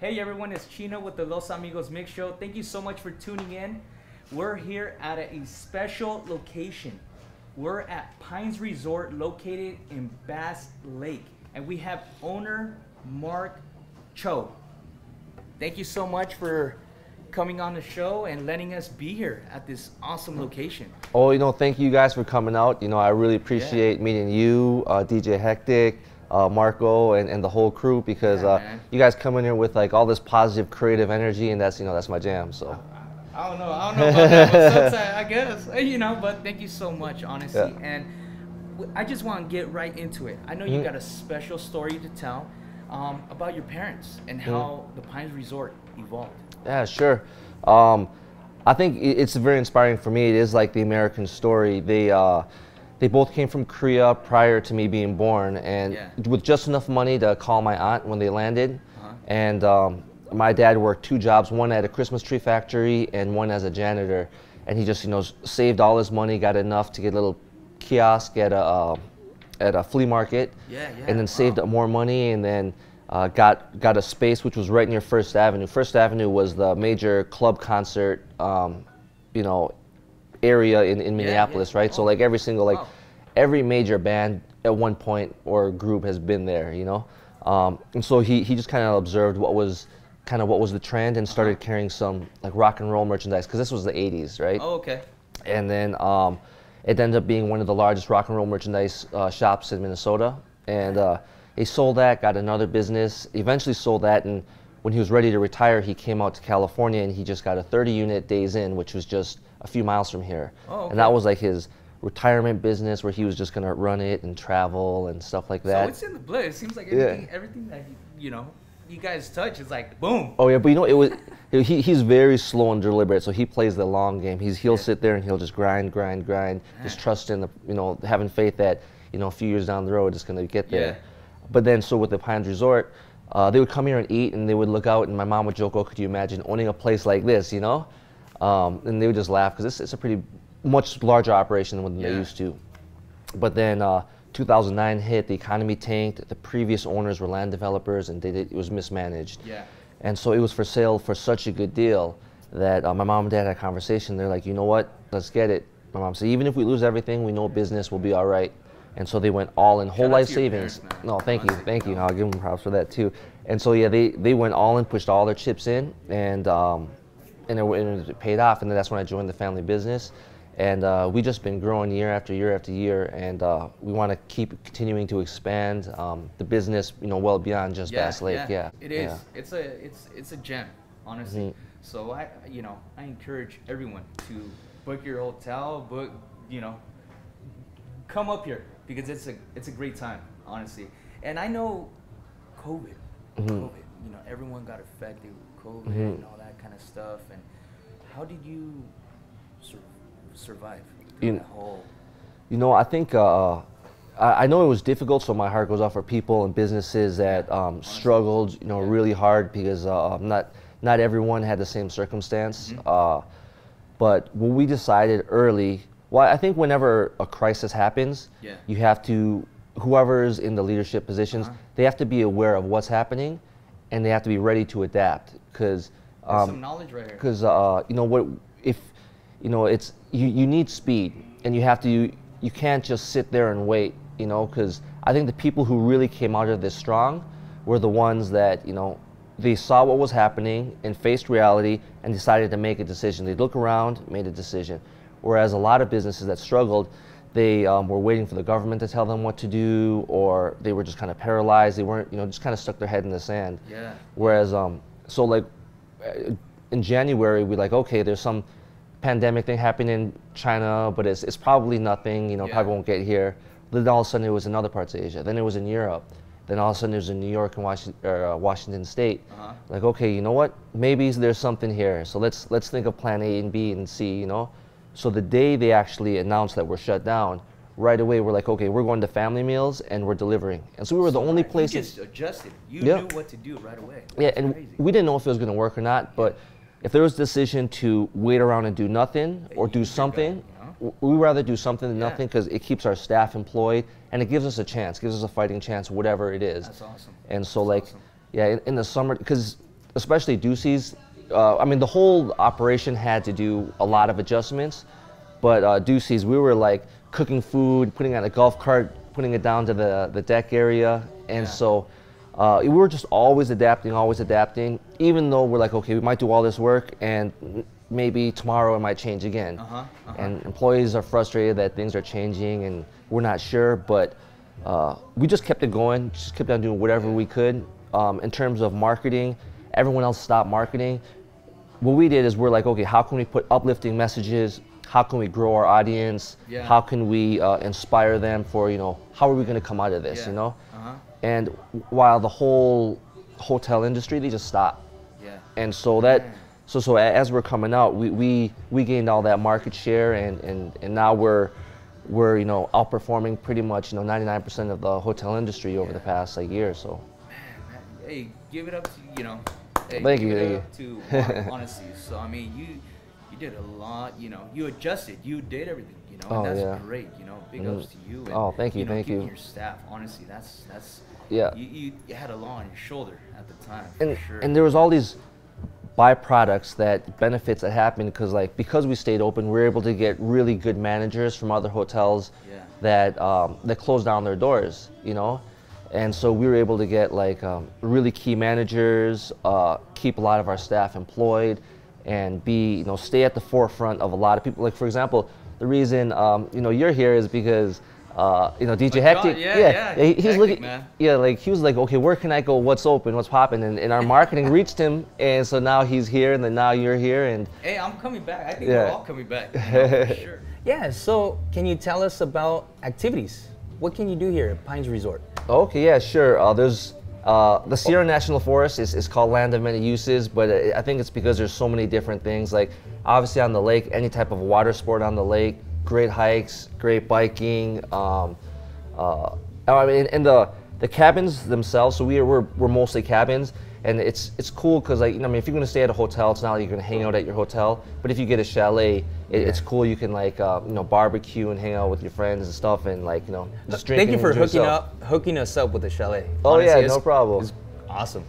Hey everyone, it's Chino with the Los Amigos Mix Show. Thank you so much for tuning in. We're here at a special location. We're at Pines Resort located in Bass Lake. And we have owner Mark Choe. Thank you so much for coming on the show and letting us be here at this awesome location. Oh, thank you guys for coming out. I really appreciate meeting you, DJ Hectic, Marco, and the whole crew, because you guys come in here with like all this positive, creative energy, and that's my jam. So I don't know about that, but sometimes I guess, but thank you so much, honestly. Yeah. And I just want to get right into it. I know you got a special story to tell about your parents and how the Pines Resort evolved. Yeah, sure. I think it's very inspiring for me. It is like the American story. They both came from Korea prior to me being born, and with just enough money to call my aunt when they landed. And my dad worked 2 jobs, one at a Christmas tree factory and one as a janitor. And he just, saved all his money, got enough to get a little kiosk at a flea market, and then saved up more money, and then got a space which was right near First Avenue. First Avenue was the major club concert, area in Minneapolis, right? So like every major band at one point or group has been there, and so he just kind of observed what was the trend and started carrying some like rock and roll merchandise, because this was the 80s, right? Oh, okay. And then it ended up being one of the largest rock and roll merchandise shops in Minnesota, and he sold that, got another business, eventually sold that, and when he was ready to retire, he came out to California and he just got a 30-unit Days Inn, which was just a few miles from here. Oh, okay. And that was like his retirement business where he was just going to run it and travel and stuff like that. So it's in the blood. It seems like everything that you guys touch is like boom. Oh yeah, but he's very slow and deliberate, so he plays the long game. He'll sit there and he'll just grind, just trust in having faith that a few years down the road it's going to get there. But then, so with the Pines Resort, they would come here and eat, and they would look out, and my mom would joke, "Oh, could you imagine owning a place like this?" And they would just laugh, because it's a pretty much larger operation than they used to. But then 2009 hit, the economy tanked. The previous owners were land developers, and it was mismanaged. And so it was for sale for such a good deal that my mom and dad had a conversation. They're like, "You know what? Let's get it." My mom said, "Even if we lose everything, we know business will be all right." And so they went all in, whole life savings. Parents, no, thank you. I'll give them props for that too. And so they went all in, pushed all their chips in, and it paid off. And then that's when I joined the family business, and we just been growing year after year after year, and we want to keep continuing to expand the business, well beyond just Bass Lake. It is. It's a gem, honestly. So I encourage everyone to book your hotel, come up here, because it's a great time, honestly. And I know COVID, everyone got affected with COVID and all that kind of stuff. And how did you survive that whole? I think I know it was difficult, so my heart goes out for people and businesses that struggled, really hard, because not everyone had the same circumstance. But what we decided early. Well, I think whenever a crisis happens, you have to, whoever's in the leadership positions, they have to be aware of what's happening, and they have to be ready to adapt. Because some knowledge right here. Because it's you need speed, and you can't just sit there and wait. Because I think the people who really came out of this strong were the ones that they saw what was happening and faced reality and decided to make a decision. They'd look around, made a decision. Whereas a lot of businesses that struggled, they were waiting for the government to tell them what to do, or they were just kind of paralyzed. They weren't, just kind of stuck their head in the sand. Whereas, so like in January, we're like, okay, there's some pandemic thing happening in China, but it's probably nothing, probably won't get here. Then all of a sudden it was in other parts of Asia. Then it was in Europe. Then all of a sudden it was in New York and Washington State. Like, okay, you know what? Maybe there's something here. So let's think of plan A and B and C, So the day they actually announced that we're shut down, right away we're like, okay, we're going to family meals and we're delivering. And so we were the only place. You just adjusted. You knew what to do right away. That's crazy. We didn't know if it was going to work or not, but if there was a decision to wait around and do nothing or do something, we rather do something than nothing, because it keeps our staff employed and it gives us a chance, gives us a fighting chance, whatever it is. That's awesome. And so, like, in the summer, because especially Ducey's, I mean, the whole operation had to do a lot of adjustments, but Ducey's, we were like cooking food, putting it on a golf cart, putting it down to the deck area, and so we were just always adapting, even though we're like, okay, we might do all this work, and maybe tomorrow it might change again. And employees are frustrated that things are changing, and we're not sure, but we just kept it going, just kept on doing whatever we could. In terms of marketing, everyone else stopped marketing. What we did is we're like, okay, how can we put uplifting messages? How can we grow our audience? How can we inspire them for, you know, how are we going to come out of this, you know? And while the whole hotel industry, they just stopped. And so that, so as we're coming out, we gained all that market share, and now we're you know, outperforming pretty much, you know, 99% of the hotel industry over the past like year or so. Man, hey, give it up to, you know. Hey, thank give you. it up to Mark, honestly. So I mean, you did a lot. You know, you adjusted. You did everything. You know, and that's great. You know, big ups to you. And, thank you, thank you. Your staff. Honestly, that's you had a lot on your shoulder at the time. For sure. And there was all these byproducts, that benefits that happened because we stayed open, we were able to get really good managers from other hotels that closed down their doors, you know. And so we were able to get like really key managers, keep a lot of our staff employed, and stay at the forefront of a lot of people. Like, for example, the reason you know, you're here is because you know, DJ Hectic, he's Hectic, looking, man. Like he was like, okay, where can I go? What's open? What's popping? And our marketing reached him, and so now he's here, and then now you're here, and hey, I'm coming back. I think we're all coming back, you know, for sure. Yeah. So, can you tell us about activities? What can you do here at Pines Resort? Okay, yeah, sure. There's the Sierra National Forest is called Land of Many Uses, but I think it's because there's so many different things. Like obviously on the lake, any type of water sport on the lake. Great hikes, great biking. I mean, and the cabins themselves. So we're mostly cabins, and it's cool because, like, you know, I mean, if you're gonna stay at a hotel, it's not like you're gonna hang out at your hotel. But if you get a chalet, it's cool. You can like you know, barbecue and hang out with your friends and stuff, and like, you know, just drink. Thank you for hooking us up with the chalet. Oh, honestly, yeah, no problem. It's awesome.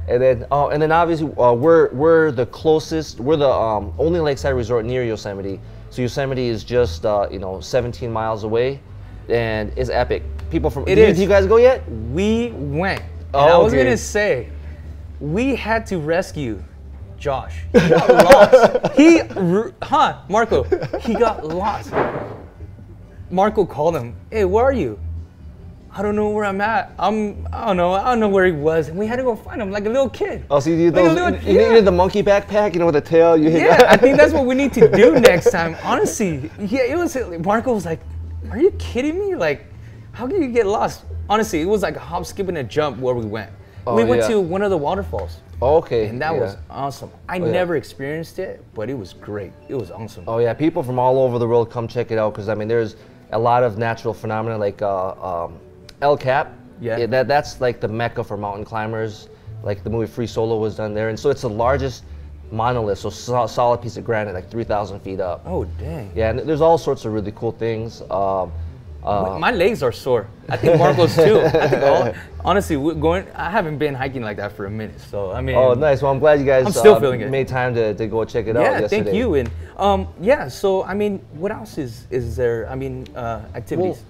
And then obviously we're the closest. We're the only lakeside resort near Yosemite. So Yosemite is just you know, 17 miles away, and it's epic. People from did you guys go yet? We went. And I was gonna say, we had to rescue Josh. He got lost. Marco, he got lost. Marco called him. Hey, where are you? I don't know where I'm at. I don't know where he was, and we had to go find him like a little kid. Oh, so you did those? You needed the monkey backpack, you know, with the tail. I think that's what we need to do next time. Honestly, it was. Marco was like, "Are you kidding me? Like, how can you get lost?" Honestly, it was like a hop, skip, and a jump where we went. We went to one of the waterfalls. Okay. And that was awesome. I never experienced it, but it was great. It was awesome. Oh yeah, people from all over the world come check it out, because I mean, there's a lot of natural phenomena like El Cap. That's like the mecca for mountain climbers. Like the movie Free Solo was done there, and so it's the largest monolith, so solid piece of granite, like 3,000 feet up. Oh dang! Yeah, and there's all sorts of really cool things. My legs are sore. I think Marco's too. Honestly, I haven't been hiking like that for a minute, so I mean. Oh, nice. Well, I'm glad you guys I'm still feeling it. Made time to go check it out yesterday. Yeah, thank you. And yeah, so I mean, what else is there? I mean, activities.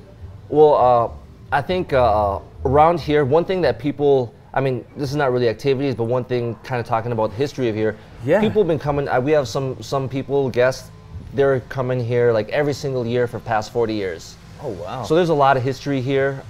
Well, I think around here, one thing that people, I mean, this is not really activities, but one thing kind of talking about the history of here. Yeah. People have been coming, we have some people, guests, they're coming here like every single year for the past 40 years. Oh, wow. So there's a lot of history here.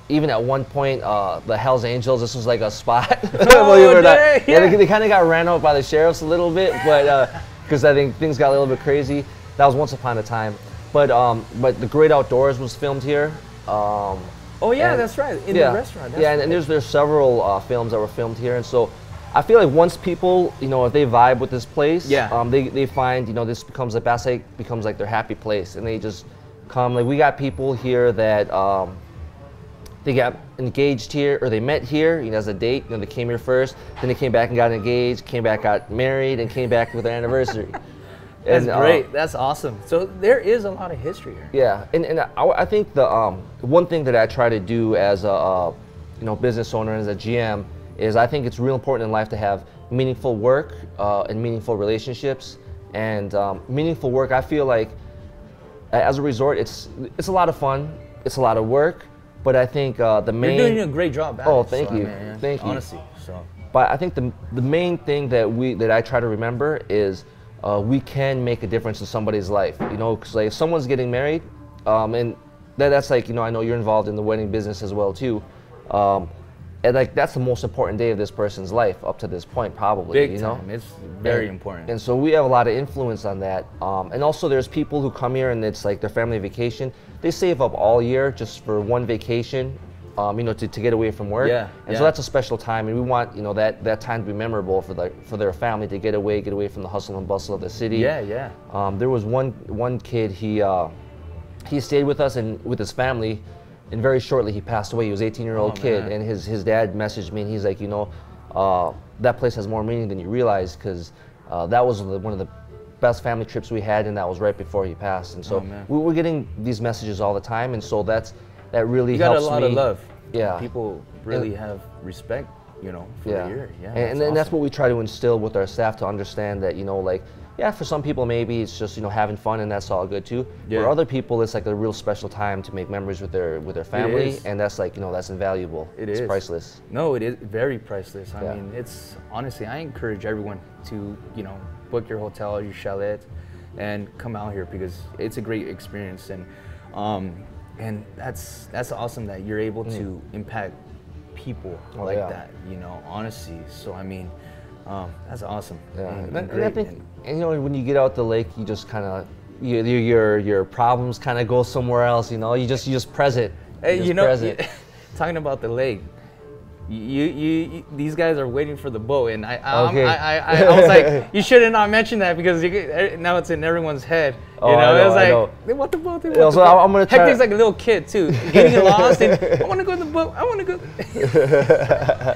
Even at one point, the Hells Angels, this was like a spot. They kind of got ran out by the sheriffs a little bit, but because I think things got a little bit crazy. That was once upon a time. But The Great Outdoors was filmed here. Oh yeah, that's right. In the restaurant. And there's several films that were filmed here, and so I feel like once people, you know, if they vibe with this place, they find, you know, this becomes the best, becomes like their happy place, and they just come. Like we got people here that they got engaged here, or they met here, you know, as a date. You know, they came here first, then they came back and got engaged, came back, got married, and came back with their anniversary. That's great. That's awesome. So there is a lot of history here. Yeah, and I think the one thing that I try to do as a you know, business owner and as a GM is I think it's real important in life to have meaningful work and meaningful relationships. And meaningful work, I feel like as a resort, it's a lot of fun, it's a lot of work, but I think the main... You're doing a great job at it. Thank you. I mean, thank you. Honestly, so. But I think the main thing that I try to remember is we can make a difference in somebody's life. You know, because like if someone's getting married, and that's like, you know, I know you're involved in the wedding business as well too. And like that's the most important day of this person's life up to this point, probably. Big you know? time. It's very important. And so we have a lot of influence on that. And also there's people who come here and it's like their family vacation. They save up all year just for one vacation, you know, to get away from work. Yeah. And so that's a special time, and we want, you know, that time to be memorable for their family, to get away from the hustle and bustle of the city. Yeah, yeah. There was one kid, he stayed with us and with his family. And very shortly he passed away. He was an 18-year-old kid, man. and his dad messaged me, and he's like, you know, that place has more meaning than you realize, because that was one of the best family trips we had, and that was right before he passed. And so we're getting these messages all the time, and so that really helps me. You got a lot of love. Yeah. People really have respect, you know, for the year. Yeah. And that's what we try to instill with our staff, to understand that, you know, like, yeah, for some people maybe it's just, you know, having fun, and that's all good too. Yeah. For other people, it's like a real special time to make memories with their family, and that's like, you know, that's invaluable. It's priceless. No, it is very priceless. I Yeah. mean, it's honestly, I encourage everyone to, you know, book your hotel, your chalet, and come out here, because it's a great experience. And that's awesome that you're able to impact people like that, you know, honestly. So I mean, that's awesome. Yeah, and I think, and, you know, when you get out the lake, you just kind of your problems kind of go somewhere else. You know, you just present. Hey, you know, talking about the lake, you these guys are waiting for the boat, and I was like, you should have not mentioned that, because now it's in everyone's head. You know, it was like, they want the boat. They want the boat. I'm gonna try. Hector's like a little kid too, getting lost, and I want to go in the boat. I want to go.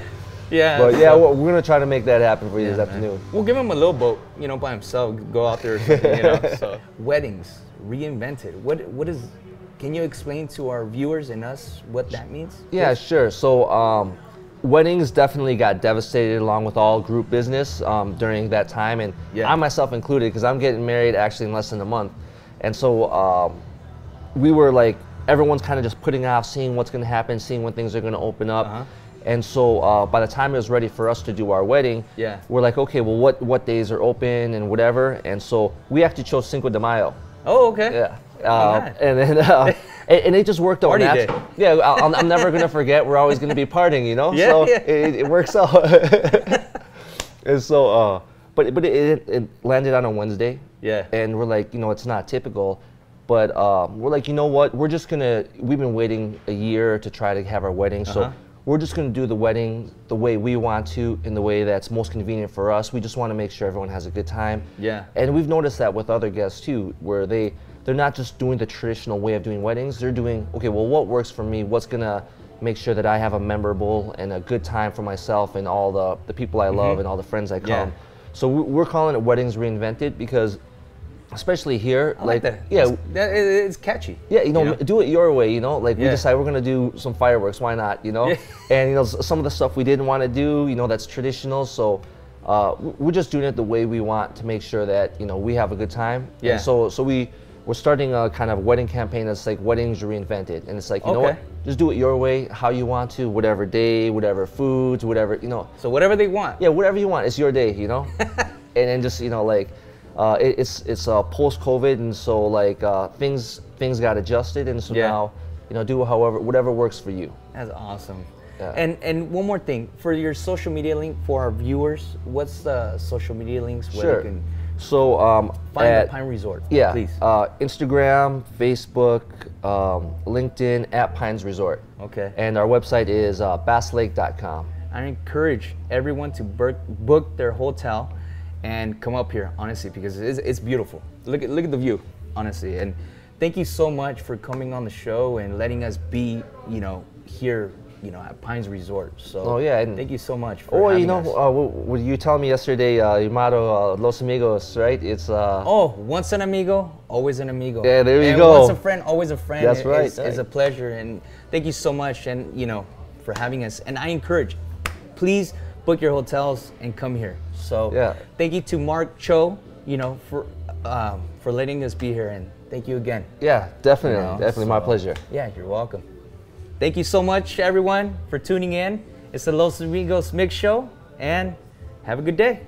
Yeah. But yeah, we're gonna try to make that happen for you this afternoon. Man. We'll give him a little boat, you know, by himself. Go out there or something, you know. So weddings reinvented. What is? Can you explain to our viewers and us what that means? Yeah, sure. So weddings definitely got devastated, along with all group business during that time, and I myself included, because I'm getting married actually in less than a month, and so we were like, everyone's kind of just putting off, seeing what's going to happen, seeing when things are going to open up. And so by the time it was ready for us to do our wedding, we're like, okay, well, what days are open and whatever. And so we actually chose Cinco de Mayo. Oh, okay. Yeah. And then and it just worked out. Party day. Yeah, I'm never gonna forget. We're always gonna be partying, you know. So it works out. And so, but it landed on a Wednesday. Yeah. And we're like, you know, it's not typical. But we're like, you know what? We've been waiting a year to try to have our wedding. So we're just going to do the wedding the way we want to, in the way that's most convenient for us. We just want to make sure everyone has a good time. Yeah. And we've noticed that with other guests too, where they're not just doing the traditional way of doing weddings. They're doing, okay, well, what works for me? What's going to make sure that I have a memorable and a good time for myself and all the people I love and all the friends that come. So we're calling it Weddings Reinvented, because especially here, I like that. It's catchy. Yeah, you know, do it your way, you know, like we decide we're gonna do some fireworks, why not, you know? And you know, some of the stuff we didn't want to do, you know, that's traditional, so we're just doing it the way we want, to make sure that, you know, we have a good time. Yeah. And so we're starting a kind of wedding campaign that's like Weddings Reinvented, and it's like, you know what, just do it your way, how you want to, whatever day, whatever foods, whatever, you know. So whatever they want. Yeah, whatever you want, it's your day, you know. And then just, you know, like, it's post-COVID, and so like things got adjusted, and so now, you know, do whatever works for you. That's awesome. Yeah. And one more thing, for your social media link for our viewers, what's the social media links where they can find the Pine Resort? Yeah, please. Instagram, Facebook, LinkedIn at Pines Resort. Okay. And our website is basslake.com. I encourage everyone to book their hotel and come up here, honestly, because it's beautiful. Look at the view, honestly. And thank you so much for coming on the show and letting us be, you know, here, you know, at Pines Resort. So thank you so much for having us. What you telling me yesterday, your motto, Los Amigos, right? It's once an amigo, always an amigo. Yeah, there you go. Once a friend, always a friend. That's right. It's a pleasure, and thank you so much, and you know, for having us. And I encourage, please book your hotels and come here. So Yeah. thank you to Mark Choe, you know, for letting us be here, and thank you again. Yeah, definitely, You know, definitely my so- pleasure. Yeah, you're welcome. Thank you so much, everyone, for tuning in. It's the Los Amigos Mix Show, and have a good day.